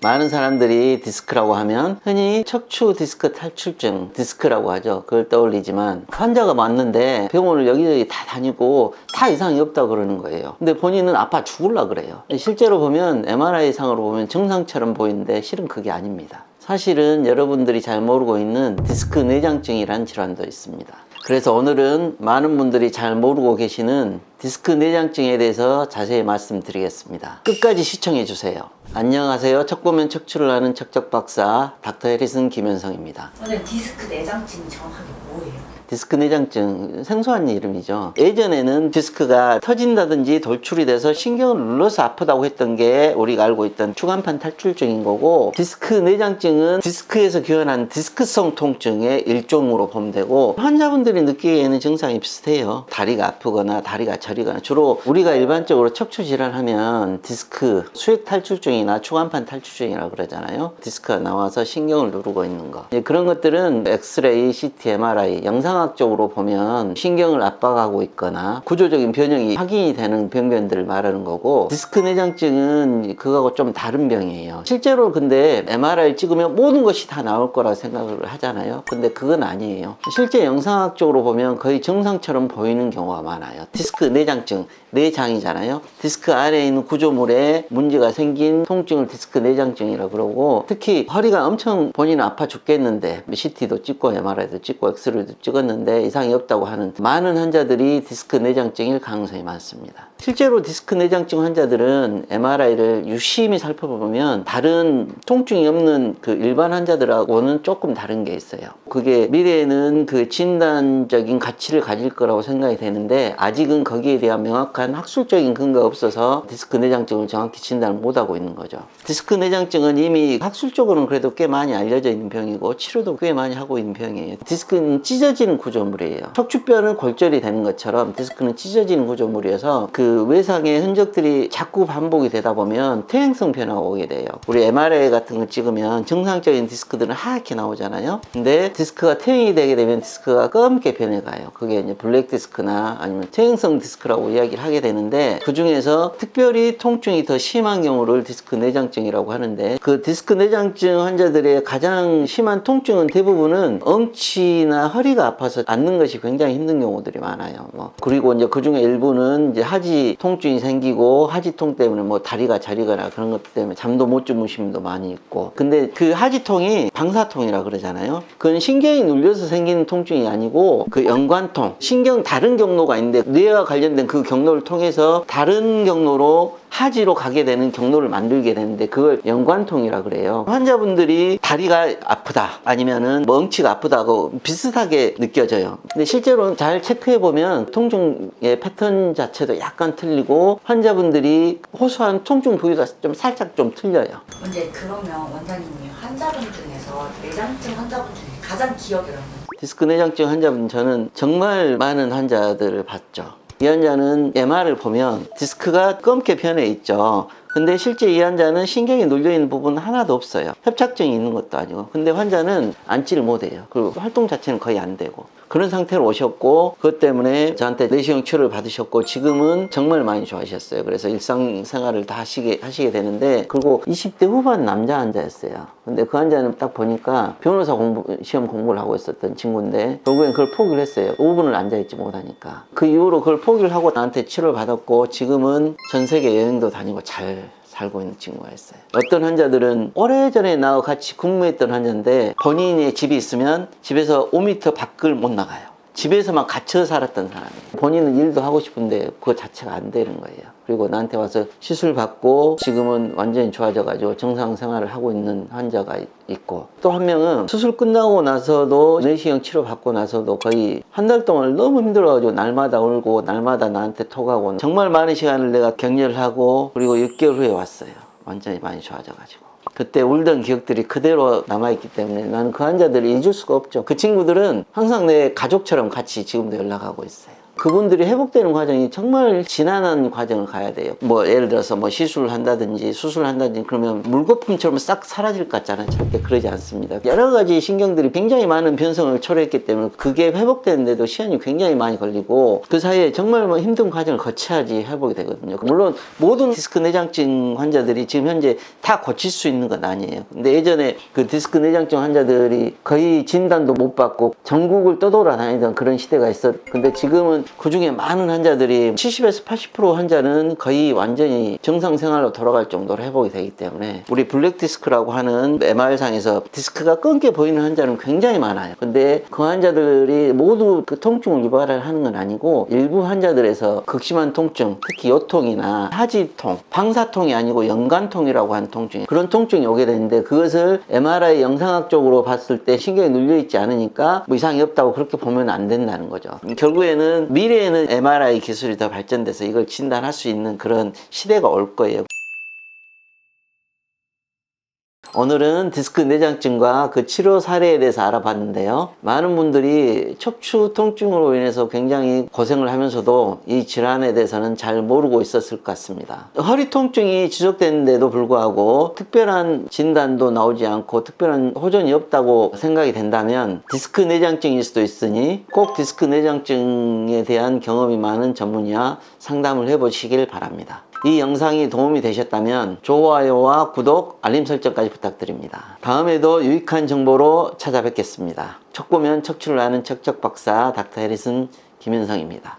많은 사람들이 디스크라고 하면 흔히 척추 디스크 탈출증, 디스크라고 하죠. 그걸 떠올리지만 환자가 왔는데 병원을 여기저기 다 다니고 다 이상이 없다고 그러는 거예요. 근데 본인은 아파 죽을라 그래요. 실제로 보면 MRI 상으로 보면 정상처럼 보이는데 실은 그게 아닙니다. 사실은 여러분들이 잘 모르고 있는 디스크 내장증이라는 질환도 있습니다. 그래서 오늘은 많은 분들이 잘 모르고 계시는 디스크 내장증에 대해서 자세히 말씀드리겠습니다. 끝까지 시청해 주세요. 안녕하세요. 척보면 척추를 아는 척척박사 닥터 해리슨 김현성입니다. 오늘 디스크 내장증이 정확하게 뭐예요? 디스크 내장증, 생소한 이름이죠. 예전에는 디스크가 터진다든지 돌출이 돼서 신경을 눌러서 아프다고 했던 게 우리가 알고 있던 추간판 탈출증인 거고, 디스크 내장증은 디스크에서 기원한 디스크성 통증의 일종으로 보면 되고, 환자분들이 느끼기에는 증상이 비슷해요. 다리가 아프거나 다리가 저리거나, 주로 우리가 일반적으로 척추 질환하면 디스크, 수액 탈출증이나 추간판 탈출증이라고 그러잖아요. 디스크가 나와서 신경을 누르고 있는 거. 그런 것들은 엑스레이, CT, MRI, 영상학적으로 보면 신경을 압박하고 있거나 구조적인 변형이 확인이 되는 병변들을 말하는 거고, 디스크 내장증은 그거하고 좀 다른 병이에요. 실제로 근데 MRI 찍으면 모든 것이 다 나올 거라고 생각을 하잖아요. 근데 그건 아니에요. 실제 영상학적으로 보면 거의 정상처럼 보이는 경우가 많아요. 디스크 내장증, 내장이잖아요. 디스크 아래에 있는 구조물에 문제가 생긴 통증을 디스크 내장증이라고 그러고, 특히 허리가 엄청 본인은 아파 죽겠는데 CT도 찍고 MRI도 찍고 엑스레이도 찍었는데 이상이 없다고 하는 많은 환자들이 디스크 내장증일 가능성이 많습니다. 실제로 디스크 내장증 환자들은 MRI를 유심히 살펴보면 다른 통증이 없는 그 일반 환자들하고는 조금 다른 게 있어요. 그게 미래에는 그 진단적인 가치를 가질 거라고 생각이 되는데, 아직은 거기에 대한 명확한 학술적인 근거가 없어서 디스크 내장증을 정확히 진단을 못하고 있는 거죠. 디스크 내장증은 이미 학술적으로는 그래도 꽤 많이 알려져 있는 병이고 치료도 꽤 많이 하고 있는 병이에요. 디스크는 찢어지는 구조물이에요. 척추뼈는 골절이 되는 것처럼 디스크는 찢어지는 구조물이어서 그 외상의 흔적들이 자꾸 반복이 되다 보면 퇴행성 변화가 오게 돼요. 우리 MRI 같은 거 찍으면 정상적인 디스크들은 하얗게 나오잖아요. 근데 디스크가 퇴행이 되게 되면 디스크가 검게 변해가요. 그게 이제 블랙 디스크나 아니면 퇴행성 디스크라고 이야기를 하게 되는데, 그 중에서 특별히 통증이 더 심한 경우를 디스크 내장증이라고 하는데, 그 디스크 내장증 환자들의 가장 심한 통증은 대부분은 엉치나 허리가 아파서 앉는 것이 굉장히 힘든 경우들이 많아요. 그리고 이제 그 중에 일부는 이제 하지 통증이 생기고 하지통 때문에 뭐 다리가 저리거나 그런 것 때문에 잠도 못 주무시는 분도 많이 있고, 근데 그 하지통이 방사통이라 그러잖아요. 그건 신경이 눌려서 생기는 통증이 아니고 그 연관통, 신경 다른 경로가 있는데 뇌와 관련된 그 경로를 통해서 다른 경로로 하지로 가게 되는 경로를 만들게 되는데 그걸 연관통이라 그래요. 환자분들이 다리가 아프다 아니면은 엉치가 아프다고 비슷하게 느껴져요. 근데 실제로 잘 체크해 보면 통증의 패턴 자체도 약간 틀리고 환자분들이 호소한 통증 부위가 좀 살짝 좀 틀려요. 근데 그러면 원장님이 환자분 중에서 내장증 환자분 중에 가장 기억에 남는 디스크 내장증 환자분, 저는 정말 많은 환자들을 봤죠. 이 환자는 MR을 보면 디스크가 검게 변해 있죠. 근데 실제 이 환자는 신경이 눌려있는 부분은 하나도 없어요. 협착증이 있는 것도 아니고. 근데 환자는 앉지를 못해요. 그리고 활동 자체는 거의 안 되고. 그런 상태로 오셨고, 그것 때문에 저한테 내시경 치료를 받으셨고, 지금은 정말 많이 좋아하셨어요. 그래서 일상생활을 다 하시게 되는데, 그리고 20대 후반 남자 환자였어요. 근데 그 환자는 딱 보니까 변호사 시험 공부를 하고 있었던 친구인데, 결국엔 그걸 포기를 했어요. 5분을 앉아있지 못하니까. 그 이후로 그걸 포기를 하고 나한테 치료를 받았고, 지금은 전 세계 여행도 다니고 잘 살고 있는 친구가 있어요. 어떤 환자들은 오래전에 나와 같이 근무했던 환자인데, 본인의 집이 있으면 집에서 5m 밖을 못 나가요. 집에서만 갇혀 살았던 사람이에요. 본인은 일도 하고 싶은데 그거 자체가 안 되는 거예요. 그리고 나한테 와서 시술 받고 지금은 완전히 좋아져가지고 정상 생활을 하고 있는 환자가 있고, 또 한 명은 수술 끝나고 나서도 내시경 치료 받고 나서도 거의 한 달 동안 너무 힘들어가지고 날마다 울고 날마다 나한테 톡하고, 정말 많은 시간을 내가 격려를 하고, 그리고 6개월 후에 왔어요. 완전히 많이 좋아져가지고. 그때 울던 기억들이 그대로 남아있기 때문에 나는 그 환자들을 잊을 수가 없죠. 그 친구들은 항상 내 가족처럼 같이 지금도 연락하고 있어요. 그분들이 회복되는 과정이 정말 지난한 과정을 가야 돼요. 뭐 예를 들어서 뭐 시술을 한다든지 수술을 한다든지 그러면 물거품처럼 싹 사라질 것 같잖아요. 절대 그러지 않습니다. 여러 가지 신경들이 굉장히 많은 변성을 초래했기 때문에 그게 회복되는데도 시간이 굉장히 많이 걸리고 그 사이에 정말 뭐 힘든 과정을 거쳐야지 회복이 되거든요. 물론 모든 디스크 내장증 환자들이 지금 현재 다 고칠 수 있는 건 아니에요. 근데 예전에 그 디스크 내장증 환자들이 거의 진단도 못 받고 전국을 떠돌아다니던 그런 시대가 있어. 근데 지금은 그 중에 많은 환자들이 70에서 80% 환자는 거의 완전히 정상 생활로 돌아갈 정도로 회복이 되기 때문에 우리 블랙 디스크라고 하는 MR상에서 디스크가 끊게 보이는 환자는 굉장히 많아요. 근데 그 환자들이 모두 그 통증을 유발을 하는 건 아니고 일부 환자들에서 극심한 통증, 특히 요통이나 하지통, 방사통이 아니고 연관통이라고 하는 통증, 그런 통증이 오게 되는데 그것을 MRI 영상학적으로 봤을 때 신경이 눌려있지 않으니까 뭐 이상이 없다고 그렇게 보면 안 된다는 거죠. 결국에는 미래에는 MRI 기술이 더 발전돼서 이걸 진단할 수 있는 그런 시대가 올 거예요. 오늘은 디스크 내장증과 그 치료 사례에 대해서 알아봤는데요. 많은 분들이 척추 통증으로 인해서 굉장히 고생을 하면서도 이 질환에 대해서는 잘 모르고 있었을 것 같습니다. 허리 통증이 지속되는데도 불구하고 특별한 진단도 나오지 않고 특별한 호전이 없다고 생각이 된다면 디스크 내장증일 수도 있으니 꼭 디스크 내장증에 대한 경험이 많은 전문의와 상담을 해보시길 바랍니다. 이 영상이 도움이 되셨다면 좋아요와 구독, 알림 설정까지 부탁드립니다. 다음에도 유익한 정보로 찾아뵙겠습니다. 척 보면 척추를 아는 척척박사 닥터 해리슨 김윤성입니다.